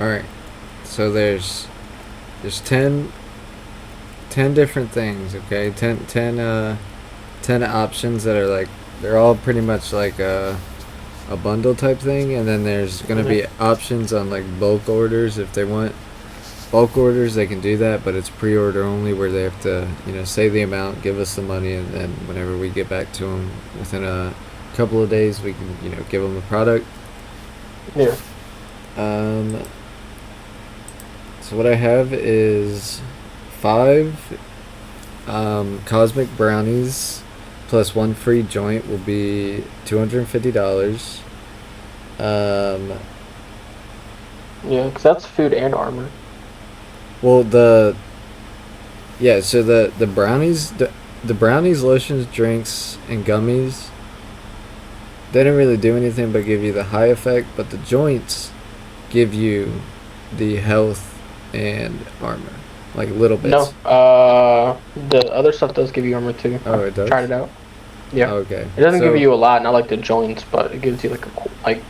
All right. So there's 10 different things. Okay, 10 options that are like they're all pretty much like a bundle type thing, and then there's gonna be options on like bulk orders if they want bulk orders. They can do that, but it's pre-order only, where they have to say the amount, give us the money, and then whenever we get back to them within a couple of days, we can give them the product. Yeah. So what I have is 5 cosmic brownies plus 1 free joint will be $250. Yeah, because that's food and armor. Well, so the brownies, the brownies, lotions, drinks, and gummies, they don't really do anything but give you the high effect, but the joints give you the health and armor, like little bits. No, the other stuff does give you armor too. Oh, it does? Tried it out. Yeah. Okay. It doesn't give you a lot, not like the joints, but it gives you like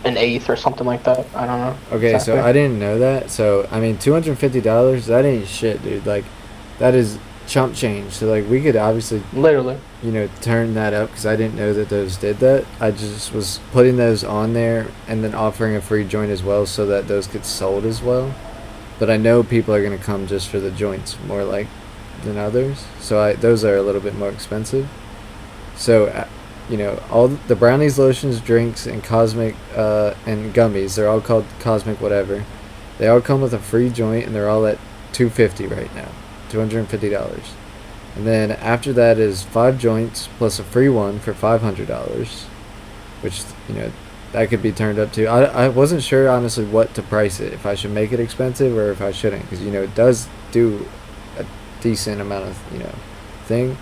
an eighth or something like that. I don't know. Okay, exactly. So I didn't know that. So I mean, $250, that ain't shit, dude. Like, that is chump change. So like, we could obviously literally turn that up, because I didn't know that those did that. I just was putting those on there and then offering a free joint as well, so that those get sold as well. But I know people are gonna come just for the joints more like than others. So those are a little bit more expensive. So all the brownies, lotions, drinks, and cosmic and gummies, they're all called cosmic whatever. They all come with a free joint, and they're all at $250 right now, $250. And then after that is 5 joints plus a free one for $500, which that could be turned up to. I wasn't sure honestly what to price it, if I should make it expensive or if I shouldn't, because it does do a decent amount of thing.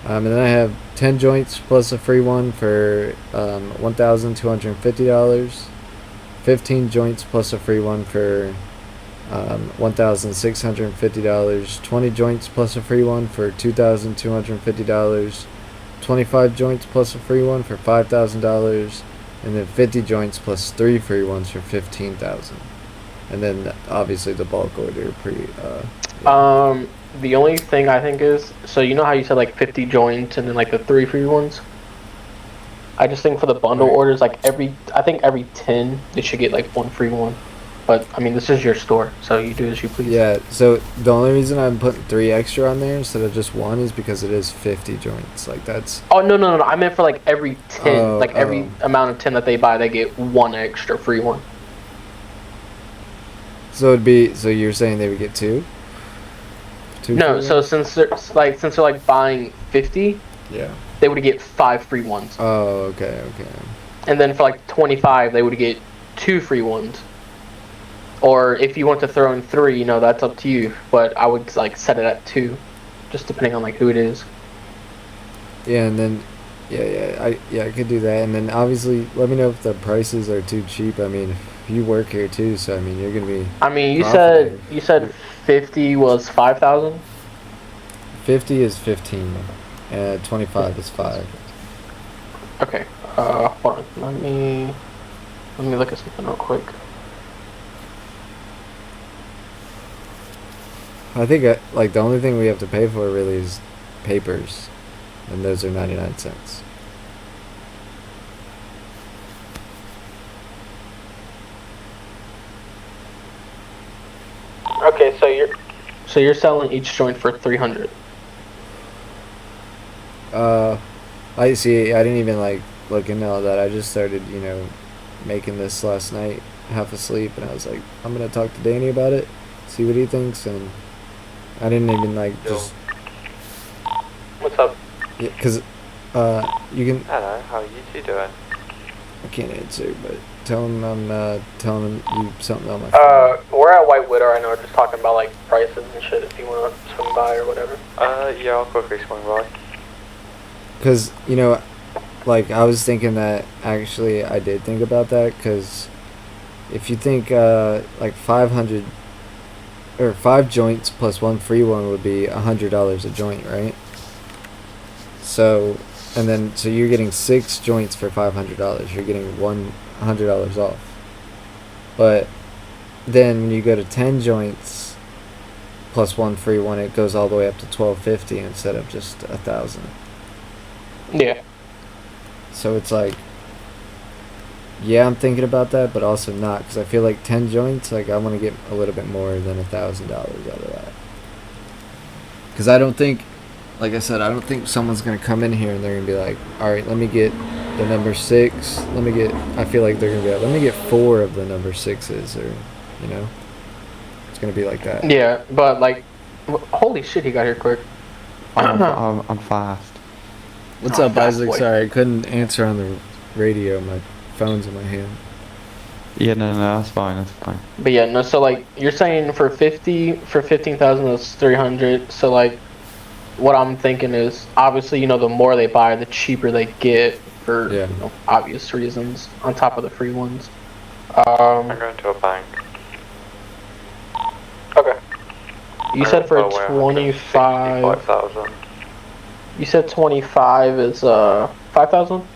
And then I have 10 joints plus a free one for $1,250. 15 joints plus a free one for $1,650. 20 joints plus a free one for $2,250. 25 joints plus a free one for $5,000. And then 50 joints plus 3 free ones for $15,000. And then obviously the bulk order The only thing I think is, so you know how you said like 50 joints and then like the 3 free ones? I just think for the bundle orders, like every 10, they should get like 1 free one. But I mean, this is your store, so you do as you please. Yeah, so the only reason I'm putting 3 extra on there instead of just 1 is because it is 50 joints. Like, that's... Oh, no. I meant for like every 10, every amount of 10 that they buy, they get 1 extra free one. So you're saying they would get 2? No, so since they're like buying 50, yeah, they would get 5 free ones. Oh, okay. And then for like 25, they would get 2 free ones. Or if you want to throw in 3, that's up to you. But I would like set it at 2, just depending on like who it is. Yeah, and then I could do that. And then obviously let me know if the prices are too cheap. I mean, you work here too, so I mean, you're gonna be... I mean, you said 50 was 5,000? 50 is 15, and 25 is 5. Okay, hold on, let me look at something real quick. I think like the only thing we have to pay for really is papers, and those are 99 cents. Okay, so you're selling each joint for 300. I see. I didn't even like look into all that. I just started, making this last night, half asleep, and I was like, I'm gonna talk to Danny about it, see what he thinks, and I didn't even just. What's up? Yeah, cause you can. Hello, how are you two doing? I can't answer, but tell him I'm telling you something on my phone. We're at White Widow right now. We're just talking about like prices and shit. If you want to swing by or whatever. Yeah, I'll quickly swing by. Cause like I was thinking that actually I did think about that, cause if you think like 500 or 5 joints plus 1 free one would be $100 a joint, right? So you're getting 6 joints for $500. You're getting $100 off. But then when you go to 10 joints plus one free one, it goes all the way up to 1250 instead of just 1,000. Yeah. So it's like, yeah, I'm thinking about that, but also not, because I feel like 10 joints, like I want to get a little bit more than $1,000 out of that. Because I don't think, like I said, I don't think someone's going to come in here and they're going to be like, all right, let me get the number 6. I feel like they're going to be like, let me get 4 of the number 6s, or, you know, it's going to be like that. Yeah, but like, holy shit, he got here quick. I'm fast. What's Oh, up, fast Isaac? boy. Sorry, I couldn't answer on the radio. My phone's in my hand. Yeah, no, that's fine, that's fine. But yeah, no, so like, you're saying for 15,000, that's 300. So like, what I'm thinking is, obviously, you know, the more they buy, the cheaper they get for, Yeah. you know, obvious reasons, on top of the free ones. I'm going to a bank. Okay. You said for Oh, wait, 25, 165,000. you said 25 is, 5,000?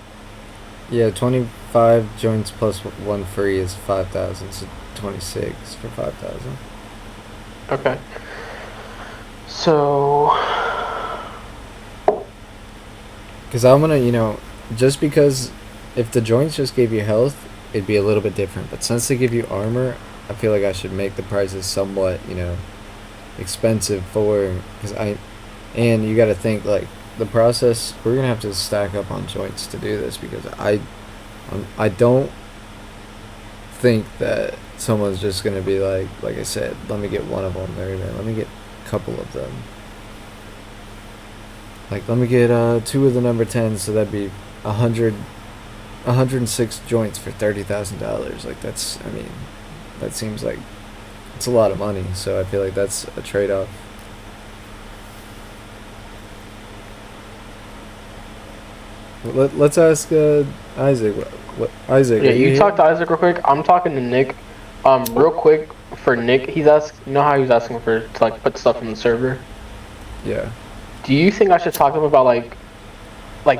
Yeah, 25 joints plus one free is 5,000, so 26 for 5,000. Okay. So, Because I'm gonna, you know, just because if the joints just gave you health, it'd be a little bit different. But since they give you armor, I feel like I should make the prices somewhat, you know, expensive for, and you got to think like the process. We're gonna have to stack up on joints to do this, because I don't think that someone's just gonna be like I said, let me get one of them. Let me get a couple of them. Like, let me get 2 of the number 10s, so that'd be 106 joints for $30,000. Like, that's, I mean, that seems like it's a lot of money. So I feel like that's a trade-off. Let's ask Isaac. Isaac? yeah, are you here? talk to Isaac real quick. I'm talking to Nick. Real quick, for Nick, he's asking, you know how he's asking to like put stuff in the server? Yeah. Do you think I should talk to him about like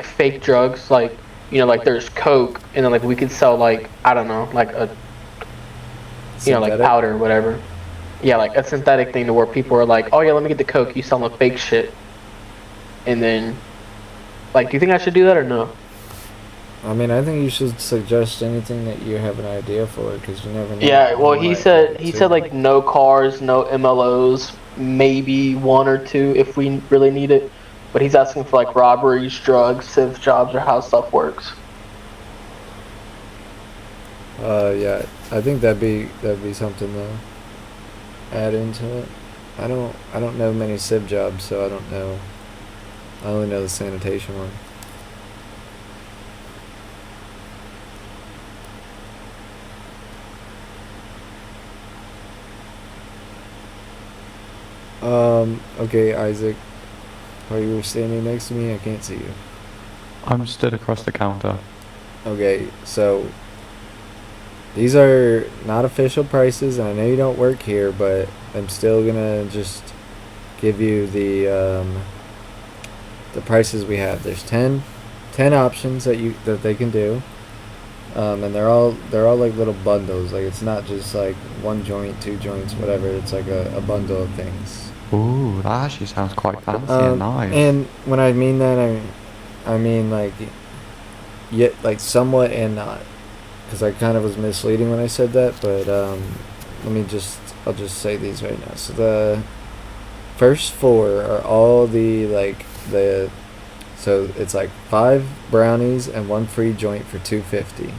fake drugs, like, you know, like there's coke, and then like we could sell like, I don't know, like a, you know, like Synthetic? powder or whatever. Yeah, like a synthetic thing to where people are like, oh yeah, let me get the coke, you sell the fake shit. And then, like, do you think I should do that or no? I mean, I think you should suggest anything that you have an idea for, because you never know. Yeah, well, You he might said get like no cars, no MLOs, maybe 1 or 2 if we really need it. But he's asking for like robberies, drugs, civ jobs, or how stuff works. Yeah, I think that'd be something to add into it. I don't know many civ jobs, so I don't know. I only know the sanitation one. Okay, Isaac. Are you standing next to me? I can't see you. I'm stood across the counter. Okay, so these are not official prices, and I know you don't work here, but I'm still gonna just give you the prices we have. There's 10 options that they can do, and they're all like little bundles. Like, it's not just like 1 joint, 2 joints, whatever. It's like a bundle of things. Ooh, that actually sounds quite fancy and nice. And when I mean that, I mean like, yet like somewhat and not, because I kind of was misleading when I said that. But I'll just say these right now. So the first 4 are all so it's like 5 brownies and 1 free joint for $2.50,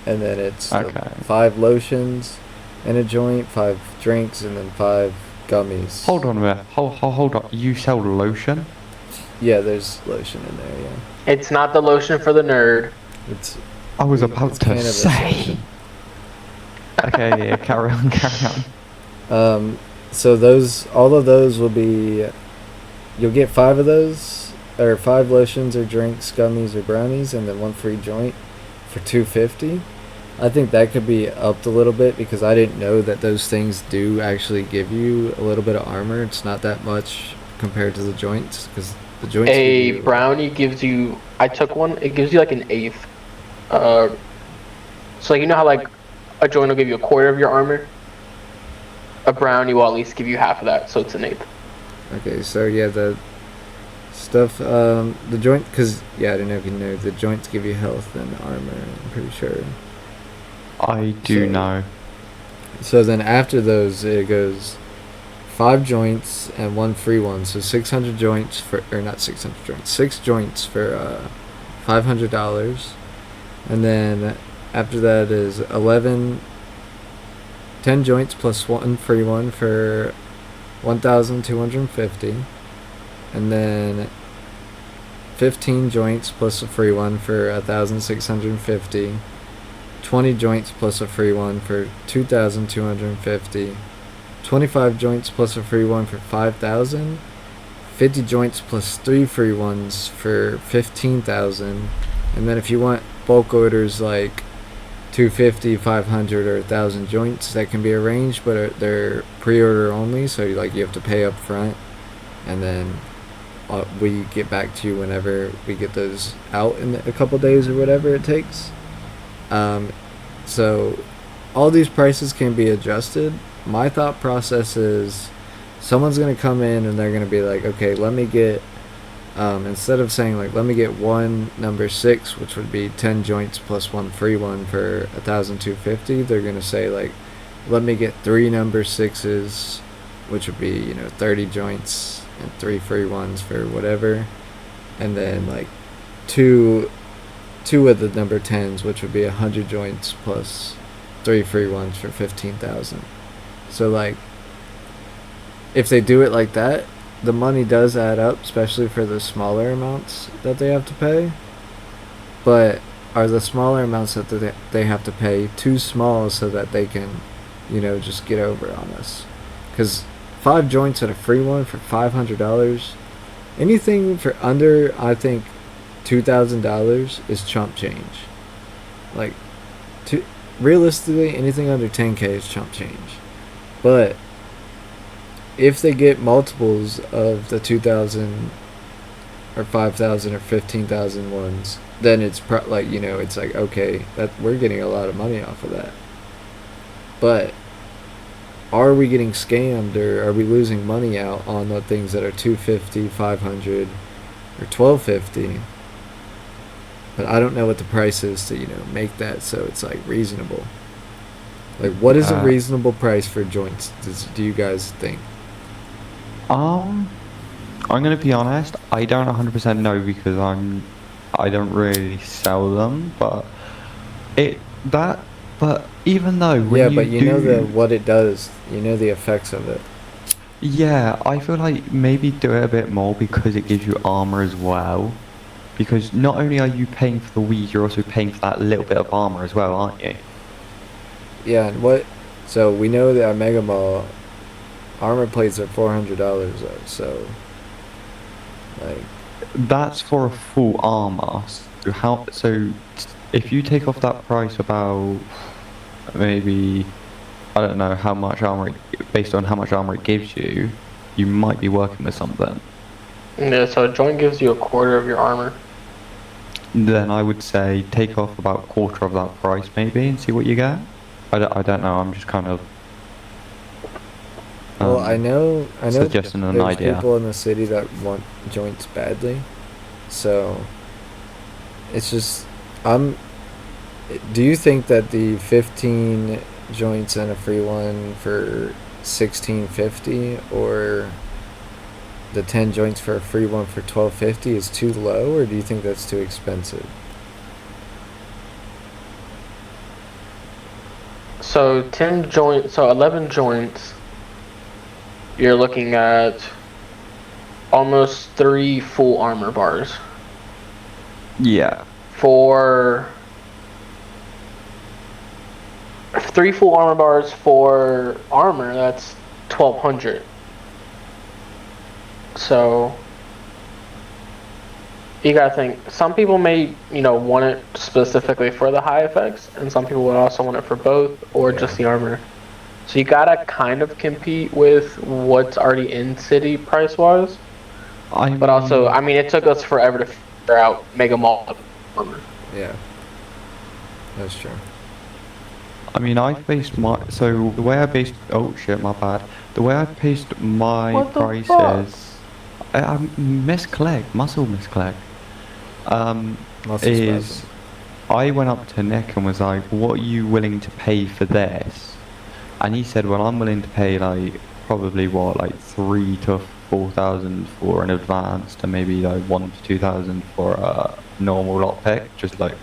and then it's Okay. 5 lotions and a joint, 5 drinks, and then 5 gummies. Hold on a minute. Hold on. You sell lotion? Yeah, there's lotion in there. Yeah, It's not the lotion for the nerd. it's I was about it's to cannabis say. lotion. Okay, yeah, carry on. So all of those will be, you'll get 5 of those, or 5 lotions or drinks, gummies or brownies, and then 1 free joint for $2.50. I think that could be upped a little bit, because I didn't know that those things do actually give you a little bit of armor. It's not that much compared to the joints, because the joints give A you, brownie gives you, I took one, it gives you like an 1/8. So like, you know how like a joint will give you a quarter of your armor. A brownie will at least give you half of that, so it's an eighth. Okay, so yeah, the stuff, the joint, because, yeah, I don't know if you know, the joints give you health and armor, I'm pretty sure. I do know. So then after those, it goes 5 joints and 1 free one, so 600 joints for, or not 600 joints, 6 joints for $500. And then after that is 10 joints plus 1 free one for 1,250. And then 15 joints plus a free one for 1,650. 20 joints plus a free one for 2,250. 25 joints plus a free one for 5,000. 50 joints plus 3 free ones for 15,000. And then if you want bulk orders like 250, 500, or 1,000 joints, that can be arranged, but they're pre-order only, so you have to pay up front, and then we get back to you whenever we get those out in a couple days or whatever it takes. So all these prices can be adjusted. My thought process is someone's going to come in and they're going to be like, okay, let me get, instead of saying like, let me get one number 6, which would be 10 joints plus 1 free one for 1,250, they're going to say like, let me get 3 number 6s, which would be, 30 joints and 3 free ones for whatever. And then like two of the number 10s, which would be 100 joints plus 3 free ones for 15,000. So like, if they do it like that, the money does add up, especially for the smaller amounts that they have to pay. But are the smaller amounts that they have to pay too small so that they can, just get over on us? Because 5 joints and a free one for $500, anything for under, I think, $2,000 is chump change. Like, realistically, anything under 10K is chump change. But if they get multiples of the 2,000 or 5,000 or 15,000 ones, then it's it's like, okay, that we're getting a lot of money off of that. But are we getting scammed, or are we losing money out on the things that are 250, 500, or 1,250? But I don't know what the price is to make that so it's like reasonable. Like, what is a reasonable price for joints? Do you guys think? I'm gonna be honest, I don't 100% know because I don't really sell them, but even though when but you know what it does, the effects of it. Yeah, I feel like maybe do it a bit more because it gives you armor as well. Because not only are you paying for the weed, you're also paying for that little bit of armor as well, aren't you? Yeah, and so we know that our Mega Mall armor plates are $400 though, so like that's for a full armor. So if you take off that price about maybe, I don't know how much armor, based on how much armor it gives you, you might be working with something. Yeah, so a joint gives you a quarter of your armor. Then I would say take off about a quarter of that price maybe and see what you get. I don't know, I'm just kind of well, I know suggesting an there's idea. people in the city that want joints badly, so it's just do you think that the 15 joints and a free one for 1,650 or the 10 joints for a free one for 1,250 is too low, or do you think that's too expensive? So 11 joints, you're looking at almost 3 full armor bars. Yeah. For 3 full armor bars for armor, that's 1,200. So you gotta think, some people may, want it specifically for the high effects, and some people would also want it for both, or just the armor. So you gotta kind of compete with what's already in city price-wise. But also, it took us forever to figure out Mega Mall armor. Yeah, that's true. I mean, I've based my, so the way I based, oh shit, my bad. The way I based my What the fuck? prices, I misclick, muscle misclick, Muscle is spasm. I went up to Nick and was like, what are you willing to pay for this? And he said, well, I'm willing to pay like, probably what, like 3 to 4,000 for an advanced and maybe like 1 to 2,000 for a normal lockpick, just like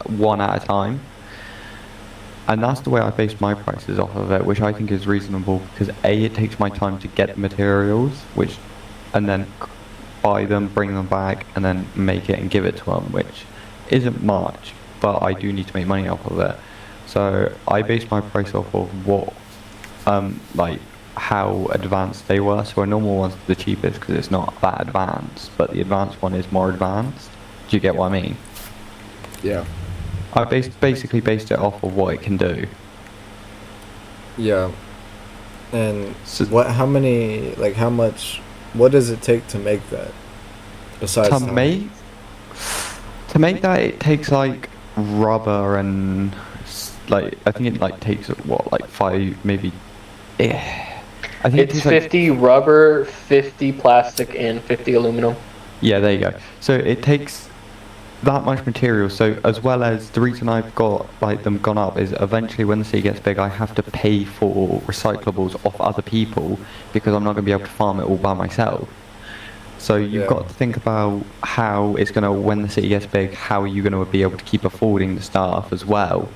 one at a time. And that's the way I based my prices off of it, which I think is reasonable because A, it takes my time to get the materials, which, and then buy them, bring them back, and then make it and give it to them, which isn't much, but I do need to make money off of it. So I based my price off of what, like how advanced they were. So a normal one's the cheapest because it's not that advanced, but the advanced one is more advanced. Do you get what I mean? Yeah. I basically based it off of what it can do. Yeah. And So how many, like how much, what does it take to make that? Besides to time? make that, it takes like rubber and like I think it like takes what, like 5 maybe. I think it It's takes like 50 rubber, 50 plastic, and 50 aluminum. yeah, there you go. So it takes that much material. So as well as the reason I've got like them gone up is eventually when the city gets big, I have to pay for recyclables off other people because I'm not going to be able to farm it all by myself. So you've Yeah. got to think about how it's going to, when the city gets big, how are you going to be able to keep affording the staff as well?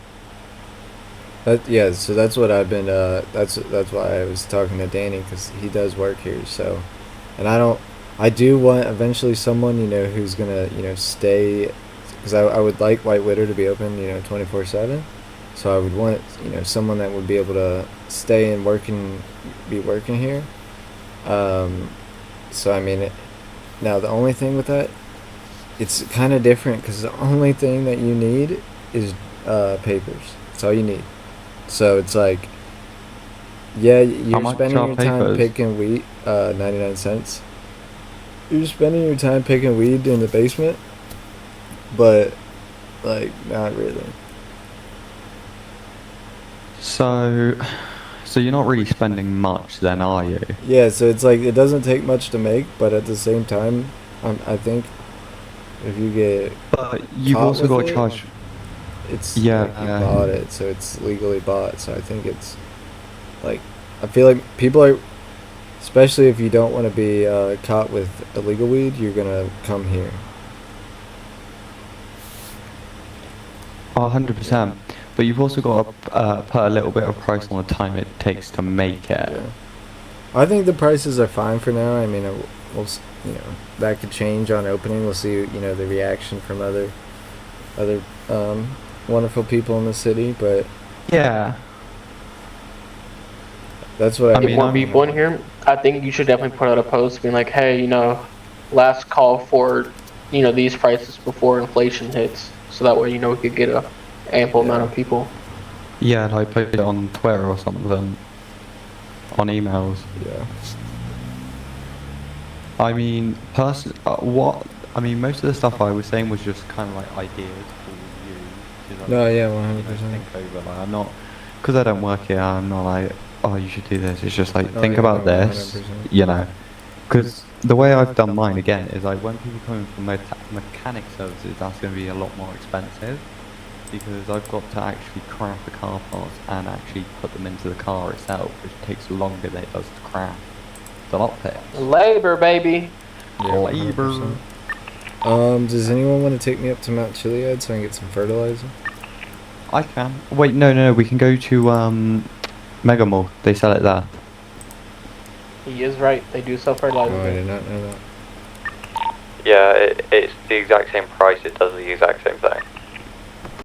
Yeah, so that's what I've been. That's why I was talking to Danny because he does work here. So, and I do want eventually someone who's gonna stay, because I would like White Witter to be open 24/7. So I would want someone that would be able to stay and be working here. So I mean, now the only thing with that, it's kind of different because the only thing that you need is papers. That's all you need. So it's like, yeah, you're much spending are your time papers? picking weed, 99 cents. You're spending your time picking weed in the basement, but like not really. So you're not really spending much then, are you? Yeah, so it's like it doesn't take much to make, but at the same time, I think if you get But you've caught also with got to it, charge. it's Yeah, like you yeah. bought it, so it's legally bought. So I think it's like, I feel like people are, especially if you don't want to be caught with illegal weed, you're gonna come here. 100%. But you've also got to put a little bit of price on the time it takes to make it. Yeah, I think the prices are fine for now. I mean, that could change on opening. We'll see, the reaction from other wonderful people in the city, but Yeah. that's what I I mean, Get more I'm- people in here. I think you should definitely put out a post being like, hey, last call for, these prices before inflation hits. So that way, we could get a ample amount of people. Yeah, like post it on Twitter or something. On emails. Yeah. I mean, most of the stuff I was saying was just kind of like ideas for you. 'Cause I'm, No, yeah, you know, 100%. think over. Like, I'm not, because I don't work here, I'm not like, oh, you should do this. It's just like, No, think yeah, about no, this, 100%. Because the way I've done mine, again, is like, when people come in for mechanic services, that's going to be a lot more expensive. Because I've got to actually craft the car parts and actually put them into the car itself, which takes longer than it does to craft the lockpick. Labor, baby. Yeah, Labor. 100%. Does anyone want to take me up to Mount Chiliad so I can get some fertilizer? I can. Wait, no, we can go to Mega Mall. They sell it there. He is right. They do sell fertilizer. Oh, I did not know that. Yeah, it's the exact same price, it does the exact same thing.